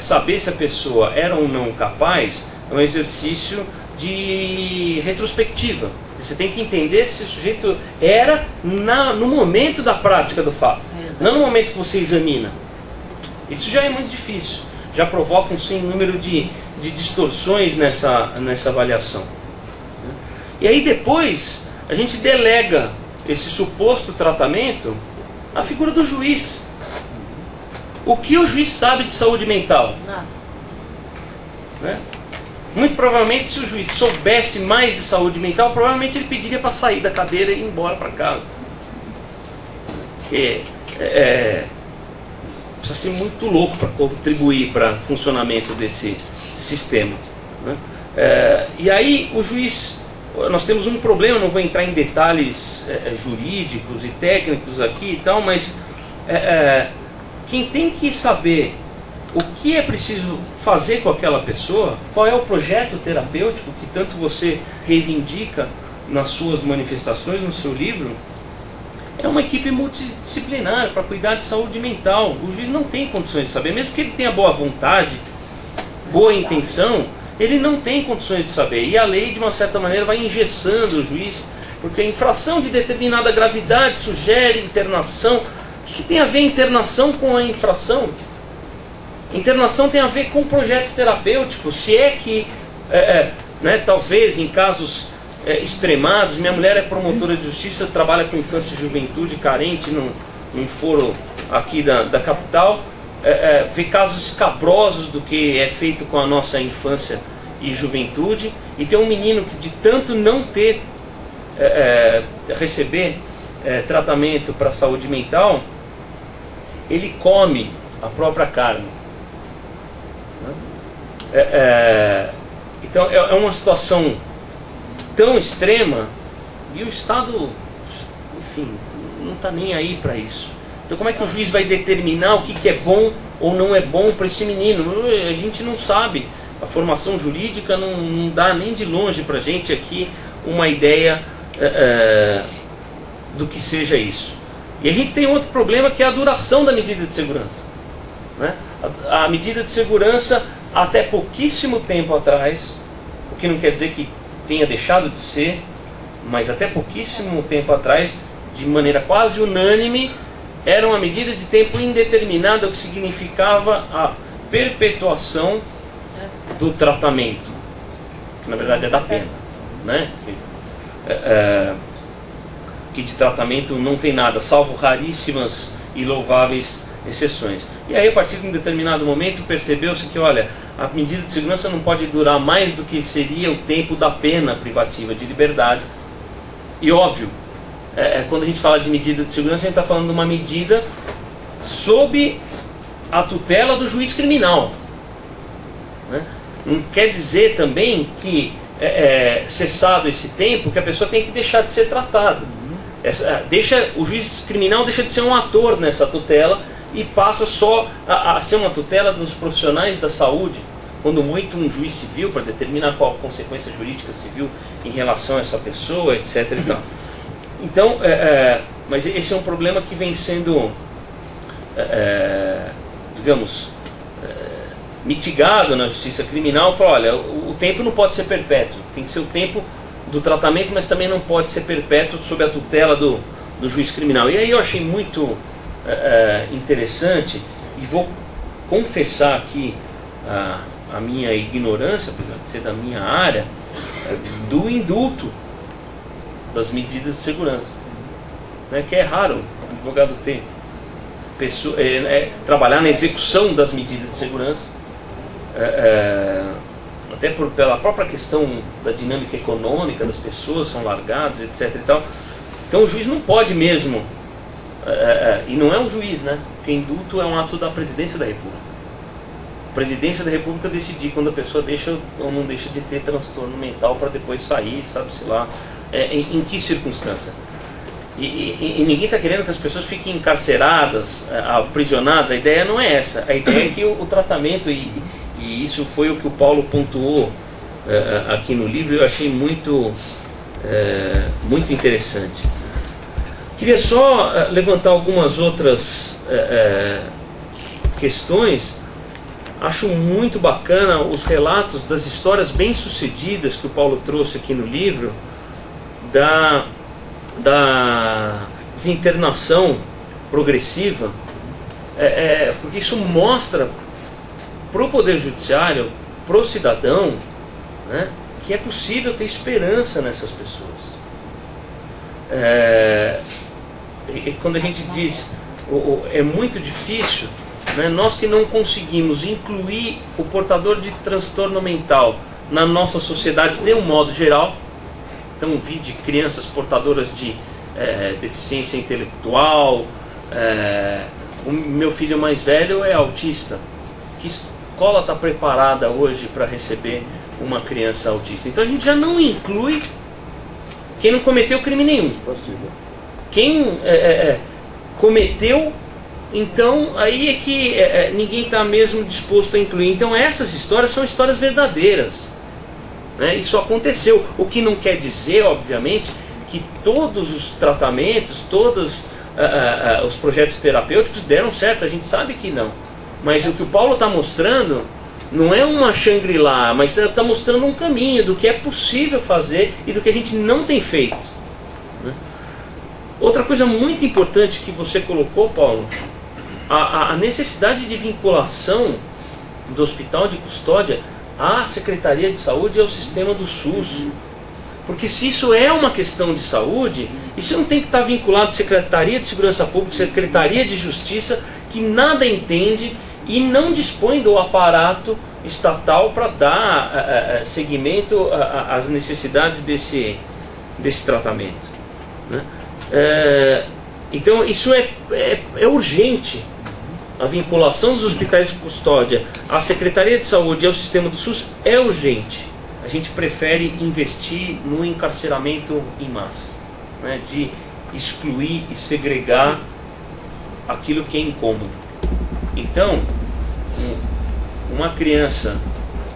E: saber se a pessoa era ou não capaz é um exercício de retrospectiva. Você tem que entender se o sujeito era no momento da prática do fato, não no momento que você examina. Isso já é muito difícil, já provoca um sem número de distorções nessa avaliação. E aí depois a gente delega esse suposto tratamento à figura do juiz. O que o juiz sabe de saúde mental?
F: Nada.
E: Né? Muito provavelmente, se o juiz soubesse mais de saúde mental, provavelmente ele pediria para sair da cadeira e ir embora para casa. Porque precisa ser muito louco para contribuir para o funcionamento desse sistema. Né? E aí o juiz, nós temos um problema, não vou entrar em detalhes jurídicos e técnicos aqui e tal, mas quem tem que saber o que é preciso fazer com aquela pessoa, qual é o projeto terapêutico que tanto você reivindica nas suas manifestações, no seu livro, é uma equipe multidisciplinar para cuidar de saúde mental. O juiz não tem condições de saber, mesmo que ele tenha boa vontade, boa intenção, ele não tem condições de saber. E a lei, de uma certa maneira, vai engessando o juiz, porque a infração de determinada gravidade sugere internação. O que tem a ver a internação com a infração? Internação tem a ver com o projeto terapêutico. Se é que, talvez em casos extremados, minha mulher é promotora de justiça, trabalha com infância e juventude carente num foro aqui da capital, vê casos escabrosos do que é feito com a nossa infância e juventude, e tem um menino que, de tanto não ter receber tratamento para saúde mental, ele come a própria carne. Então é uma situação tão extrema e o Estado, enfim, não está nem aí para isso. Então como é que o juiz vai determinar o que é bom ou não é bom para esse menino? A gente não sabe. A formação jurídica não dá nem de longe para a gente aqui uma ideia do que seja isso. E a gente tem outro problema, que é a duração da medida de segurança. Né? A medida de segurança, até pouquíssimo tempo atrás, o que não quer dizer que tenha deixado de ser, mas até pouquíssimo tempo atrás, de maneira quase unânime, era uma medida de tempo indeterminado, o que significava a perpetuação do tratamento, que na verdade é da pena, né? Que de tratamento não tem nada, salvo raríssimas e louváveis exceções. E aí, a partir de um determinado momento, percebeu-se que, olha, a medida de segurança não pode durar mais do que seria o tempo da pena privativa de liberdade. E óbvio, quando a gente fala de medida de segurança, a gente está falando de uma medida sob a tutela do juiz criminal. Né? Não quer dizer também que, cessado esse tempo, que a pessoa tem que deixar de ser tratada. O juiz criminal deixa de ser um ator nessa tutela e passa só a ser uma tutela dos profissionais da saúde, quando muito um juiz civil, para determinar qual a consequência jurídica civil em relação a essa pessoa, etc. E tal. Então, mas esse é um problema que vem sendo, digamos, mitigado na justiça criminal. Fala, olha, o tempo não pode ser perpétuo, tem que ser o tempo do tratamento, mas também não pode ser perpétuo sob a tutela do juiz criminal. E aí eu achei muito interessante, e vou confessar aqui a minha ignorância, apesar de ser da minha área, do indulto das medidas de segurança, né, que é raro o advogado ter trabalhar na execução das medidas de segurança, até pela própria questão da dinâmica econômica das pessoas, são largados, etc. E tal. Então o juiz não pode mesmo, e não é um juiz, né? Porque indulto é um ato da presidência da República. A presidência da República decidir quando a pessoa deixa ou não deixa de ter transtorno mental para depois sair, sabe-se lá, em que circunstância. E ninguém está querendo que as pessoas fiquem encarceradas, aprisionadas. A ideia não é essa. A ideia é que o tratamento, e isso foi o que o Paulo pontuou aqui no livro, eu achei muito interessante. Queria só levantar algumas outras questões. Acho muito bacana os relatos das histórias bem-sucedidas que o Paulo trouxe aqui no livro, da desinternação progressiva, porque isso mostra para o Poder Judiciário, para o cidadão, né, que é possível ter esperança nessas pessoas. E quando a gente diz é muito difícil, né? Nós que não conseguimos incluir o portador de transtorno mental na nossa sociedade de um modo geral, então vi de crianças portadoras de deficiência intelectual, o meu filho mais velho é autista. Que escola está preparada hoje para receber uma criança autista? Então a gente já não inclui quem não cometeu crime nenhum. Quem cometeu, então aí é que ninguém está mesmo disposto a incluir. Então essas histórias são histórias verdadeiras, né? Isso aconteceu. O que não quer dizer, obviamente, que todos os tratamentos, todos os projetos terapêuticos deram certo. A gente sabe que não. Mas o que o Paulo está mostrando não é uma Shangri-La, mas está mostrando um caminho do que é possível fazer e do que a gente não tem feito, né? Outra coisa muito importante que você colocou, Paulo, a necessidade de vinculação do Hospital de Custódia à Secretaria de Saúde e ao sistema do SUS. Porque se isso é uma questão de saúde, isso não tem que estar vinculado à Secretaria de Segurança Pública, Secretaria de Justiça, que nada entende e não dispõe do aparato estatal para dar seguimento às necessidades desse tratamento, né? Então isso é urgente. A vinculação dos hospitais de custódia à Secretaria de Saúde e ao sistema do SUS é urgente. A gente prefere investir no encarceramento em massa, né? De excluir e segregar aquilo que é incômodo. Então, uma criança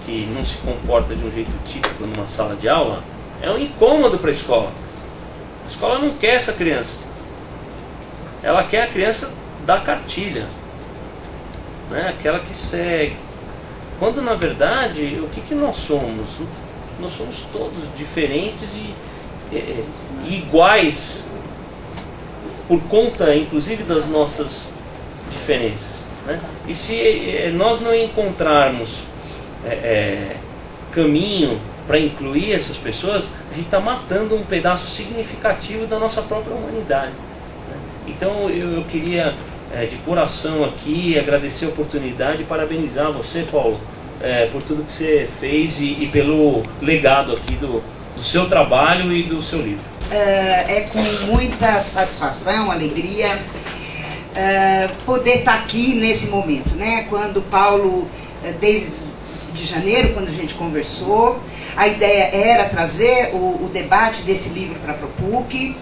E: que não se comporta de um jeito típico numa sala de aula é um incômodo para a escola. A escola não quer essa criança. Ela quer a criança da cartilha, né? Aquela que segue. Quando na verdade, o que nós somos? Nós somos todos diferentes e iguais por conta, inclusive, das nossas diferenças, né? E se nós não encontrarmos caminho para incluir essas pessoas, a gente está matando um pedaço significativo da nossa própria humanidade, né? Então eu queria de coração aqui agradecer a oportunidade e parabenizar você, Paulo, por tudo que você fez e pelo legado aqui do seu trabalho e do seu livro.
F: É com muita satisfação, alegria, poder estar aqui nesse momento, né? Quando Paulo, desde de janeiro, quando a gente conversou, a ideia era trazer o debate desse livro para a ProPuc.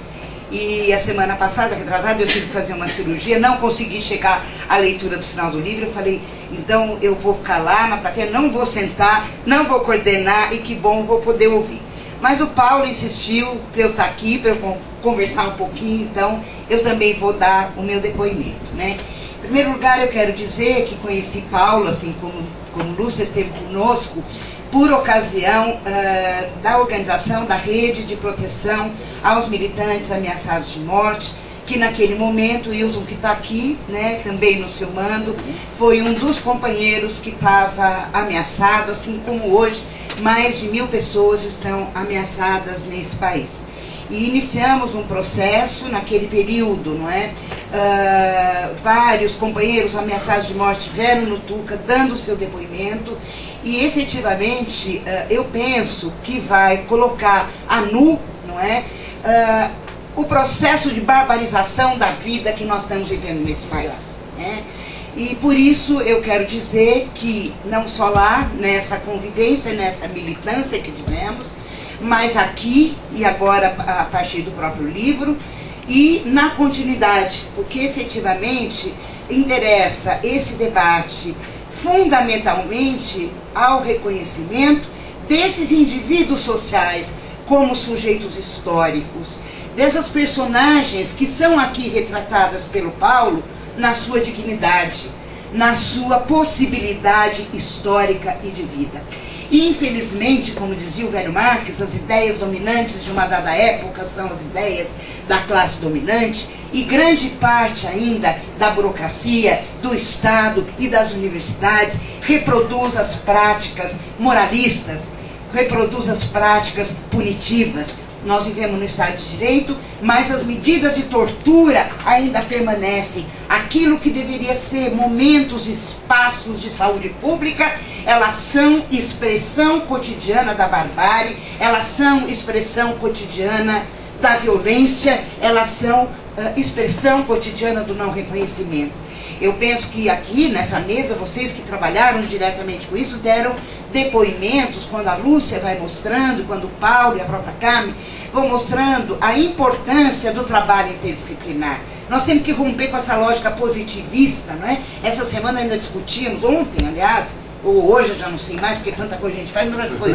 F: E a semana passada, retrasada, eu tive que fazer uma cirurgia, não consegui chegar à leitura do final do livro. Eu falei, então eu vou ficar lá na plateia, não vou sentar, não vou coordenar, e que bom, vou poder ouvir. Mas o Paulo insistiu para eu estar aqui, para eu conversar um pouquinho, então eu também vou dar o meu depoimento, né? Em primeiro lugar, eu quero dizer que conheci Paulo, assim como Lúcia esteve conosco, por ocasião da organização da Rede de Proteção aos Militantes Ameaçados de Morte, que naquele momento, o Wilson, que está aqui, né, também nos filmando, foi um dos companheiros que estava ameaçado, assim como hoje mais de 1000 pessoas estão ameaçadas nesse país. E iniciamos um processo naquele período, não é? Vários companheiros ameaçados de morte vieram no Tuca dando o seu depoimento. E efetivamente eu penso que vai colocar a nu, não é, o processo de barbarização da vida que nós estamos vivendo nesse país, né? E por isso eu quero dizer que não só lá, nessa convivência, nessa militância que tivemos, mas aqui e agora a partir do próprio livro e na continuidade, porque efetivamente interessa esse debate fundamentalmente ao reconhecimento desses indivíduos sociais como sujeitos históricos, dessas personagens que são aqui retratadas pelo Paulo na sua dignidade, na sua possibilidade histórica e de vida. E, infelizmente, como dizia o velho Marx, as ideias dominantes de uma dada época são as ideias da classe dominante, e grande parte ainda da burocracia, do Estado e das universidades reproduz as práticas moralistas, reproduz as práticas punitivas. nós vivemos no Estado de Direito, mas as medidas de tortura ainda permanecem. Aquilo que deveria ser momentos, espaços de saúde pública, elas são expressão cotidiana da barbárie, elas são expressão cotidiana da violência, elas são expressão cotidiana do não reconhecimento. Eu penso que aqui nessa mesa, vocês que trabalharam diretamente com isso, deram depoimentos, quando a Lúcia vai mostrando, quando o Paulo e a própria Carmen vão mostrando a importância do trabalho interdisciplinar. Nós temos que romper com essa lógica positivista, não é? Essa semana ainda discutíamos, ontem, aliás, ou hoje, eu já não sei mais, porque tanta coisa a gente faz, mas foi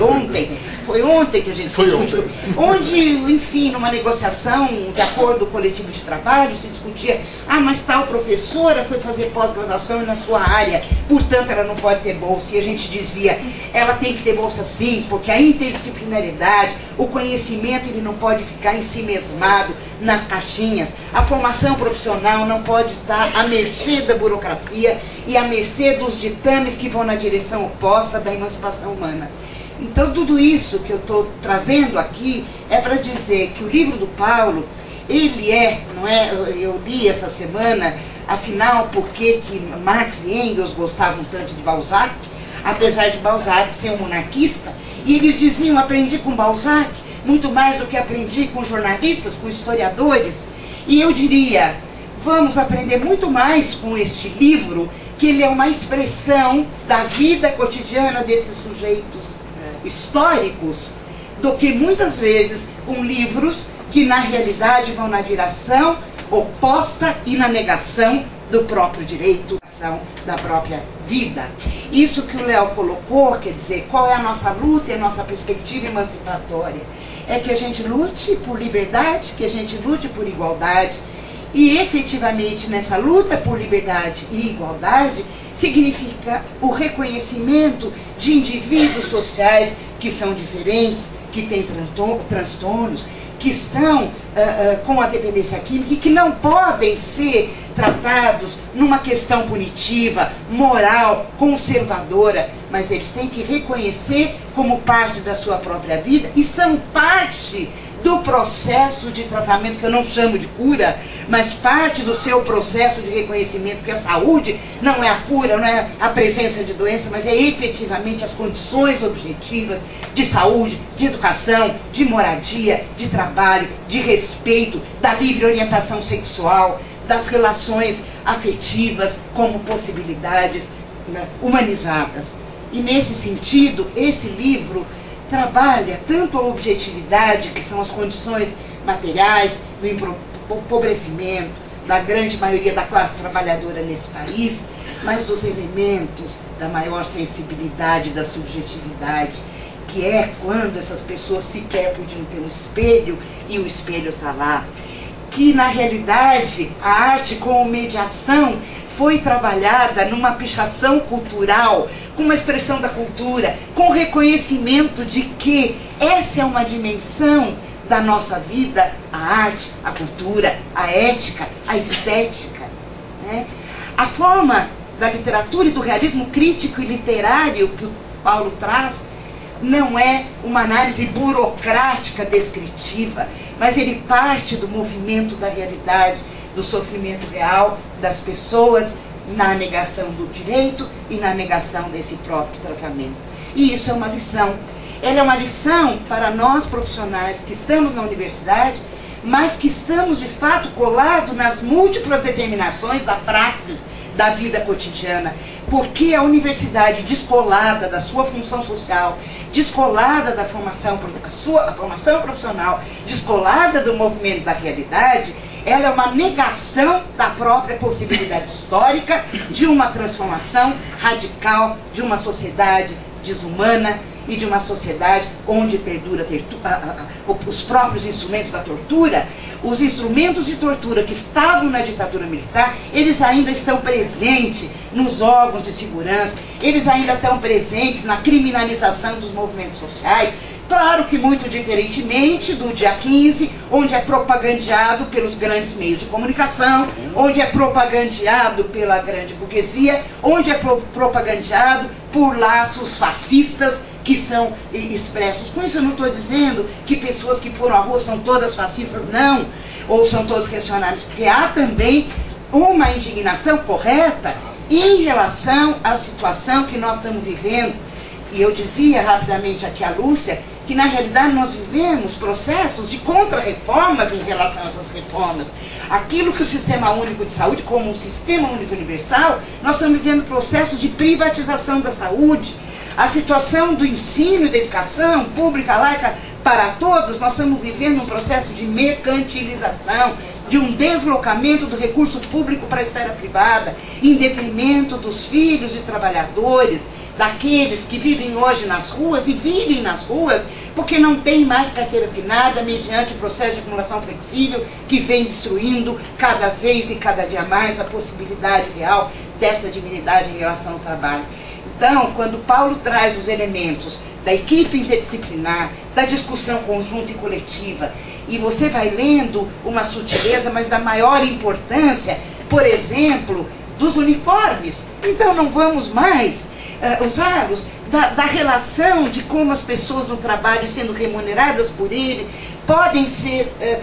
F: ontem que a gente discutiu. Onde, enfim, numa negociação de acordo coletivo de trabalho, se discutia, mas tal professora foi fazer pós-graduação na sua área, portanto ela não pode ter bolsa. E a gente dizia, ela tem que ter bolsa sim, porque a interdisciplinaridade, o conhecimento, ele não pode ficar ensimesmado nas caixinhas. A formação profissional não pode estar à mercê da burocracia e à mercê dos ditames que vão na direção oposta da emancipação humana. Então tudo isso que eu estou trazendo aqui é para dizer que o livro do Paulo, ele não é, eu li essa semana, afinal, por que Marx e Engels gostavam tanto de Balzac, apesar de Balzac ser um monarquista, e eles diziam, aprendi com Balzac muito mais do que aprendi com jornalistas, com historiadores, e eu diria, vamos aprender muito mais com este livro, que ele é uma expressão da vida cotidiana desses sujeitos históricos, do que muitas vezes com livros que na realidade vão na direção oposta e na negação do próprio direito, da própria vida. Isso que o Léo colocou, quer dizer, qual é a nossa luta e a nossa perspectiva emancipatória? É que a gente lute por liberdade, que a gente lute por igualdade, e efetivamente nessa luta por liberdade e igualdade significa o reconhecimento de indivíduos sociais que são diferentes, que têm transtornos, que estão com a dependência química e que não podem ser tratados numa questão punitiva, moral, conservadora, mas eles têm que reconhecer como parte da sua própria vida e são parte do processo de tratamento, que eu não chamo de cura, mas parte do seu processo de reconhecimento, porque a saúde não é a cura, não é a presença de doença, mas é efetivamente as condições objetivas de saúde, de educação, de moradia, de trabalho, de respeito, da livre orientação sexual, das relações afetivas como possibilidades humanizadas. E nesse sentido, esse livro trabalha tanto a objetividade, que são as condições materiais, do empobrecimento da grande maioria da classe trabalhadora nesse país, mas dos elementos da maior sensibilidade, da subjetividade, que é quando essas pessoas sequer podiam ter um espelho e o espelho está lá. Que na realidade a arte como mediação foi trabalhada numa pichação cultural, com uma expressão da cultura, com o reconhecimento de que essa é uma dimensão da nossa vida, a arte, a cultura, a ética, a estética, né? A forma da literatura e do realismo crítico e literário que o Paulo traz não é uma análise burocrática descritiva, mas ele parte do movimento da realidade, do sofrimento real das pessoas na negação do direito e na negação desse próprio tratamento. E isso é uma lição. Ela é uma lição para nós profissionais que estamos na universidade, mas que estamos de fato colados nas múltiplas determinações da praxis da vida cotidiana, porque a universidade descolada da sua função social, descolada da formação, a formação profissional, descolada do movimento da realidade, ela é uma negação da própria possibilidade histórica de uma transformação radical de uma sociedade desumana e de uma sociedade onde perdura os próprios instrumentos da tortura. Os instrumentos de tortura que estavam na ditadura militar, eles ainda estão presentes nos órgãos de segurança, eles ainda estão presentes na criminalização dos movimentos sociais. Claro que muito diferentemente do dia 15, onde é propagandeado pelos grandes meios de comunicação, onde é propagandeado pela grande burguesia, onde é propagandeado por laços fascistas que são expressos. Com isso eu não estou dizendo que pessoas que foram à rua são todas fascistas, não, ou são todas reacionárias, porque há também uma indignação correta em relação à situação que nós estamos vivendo. E eu dizia rapidamente aqui à Lúcia que na realidade nós vivemos processos de contra-reformas em relação a essas reformas. Aquilo que o Sistema Único de Saúde, como um Sistema Único Universal, nós estamos vivendo processos de privatização da saúde. A situação do ensino e da educação pública, laica, para todos, nós estamos vivendo um processo de mercantilização, de um deslocamento do recurso público para a esfera privada, em detrimento dos filhos de trabalhadores, daqueles que vivem hoje nas ruas e vivem nas ruas porque não tem mais carteira assinada mediante o processo de acumulação flexível que vem destruindo cada vez e cada dia mais a possibilidade real dessa dignidade em relação ao trabalho. Então, quando Paulo traz os elementos da equipe interdisciplinar, da discussão conjunta e coletiva, e você vai lendo uma sutileza, mas da maior importância, por exemplo, dos uniformes. Então não vamos mais usá-los, da relação de como as pessoas no trabalho, sendo remuneradas por ele, podem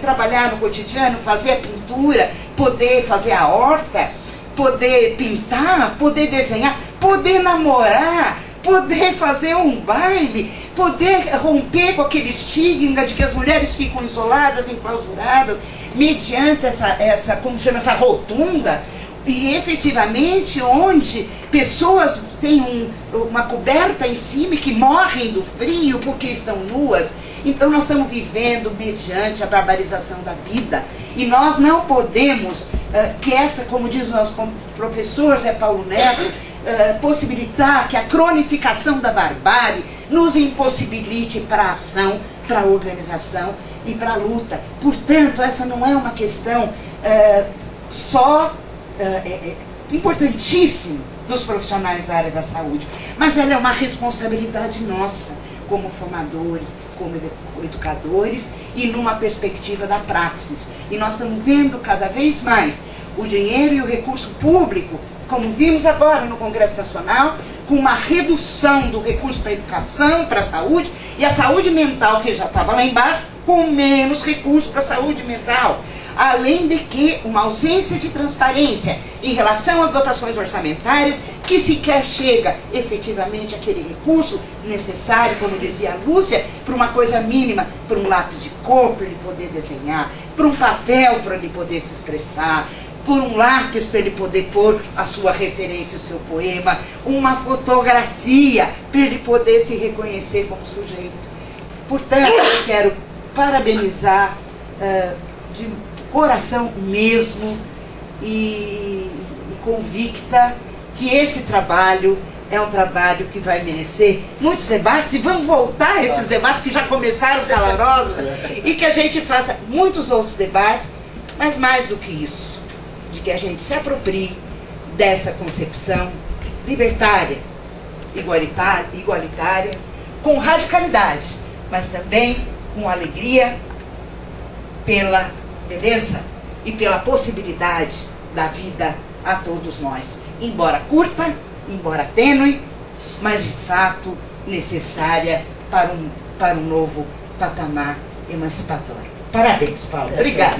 F: trabalhar no cotidiano, fazer a pintura, poder fazer a horta, poder pintar, poder desenhar, poder namorar, poder fazer um baile, poder romper com aquele estigma de que as mulheres ficam isoladas, enclausuradas, mediante como chama, essa rotunda, e efetivamente onde pessoas têm uma coberta em cima e que morrem do frio porque estão nuas. Então nós estamos vivendo mediante a barbarização da vida. E nós não podemos, como diz o nosso professor Zé Paulo Neto, possibilitar que a cronificação da barbárie nos impossibilite para a ação, para a organização e para a luta. Portanto, essa não é uma questão importantíssima dos profissionais da área da saúde, mas ela é uma responsabilidade nossa, como formadores, como educadores e numa perspectiva da praxis. E nós estamos vendo cada vez mais o dinheiro e o recurso público, como vimos agora no Congresso Nacional, com uma redução do recurso para a educação, para a saúde, e a saúde mental, que já estava lá embaixo, com menos recurso para a saúde mental. Além de que uma ausência de transparência em relação às dotações orçamentárias, que sequer chega efetivamente aquele recurso necessário, como dizia a Lúcia, para uma coisa mínima, para um lápis de cor para ele poder desenhar, para um papel para ele poder se expressar, por um lápis para ele poder pôr a sua referência, o seu poema, uma fotografia para ele poder se reconhecer como sujeito. Portanto, eu quero parabenizar de coração mesmo e convicta que esse trabalho é um trabalho que vai merecer muitos debates, e vamos voltar a esses debates que já começaram calorosos, e que a gente faça muitos outros debates, mas mais do que isso, de que a gente se aproprie dessa concepção libertária, igualitária, com radicalidade, mas também com alegria pela beleza e pela possibilidade da vida a todos nós, embora curta, embora tênue, mas de fato necessária para um novo patamar emancipatório. Parabéns, Paulo. Obrigada.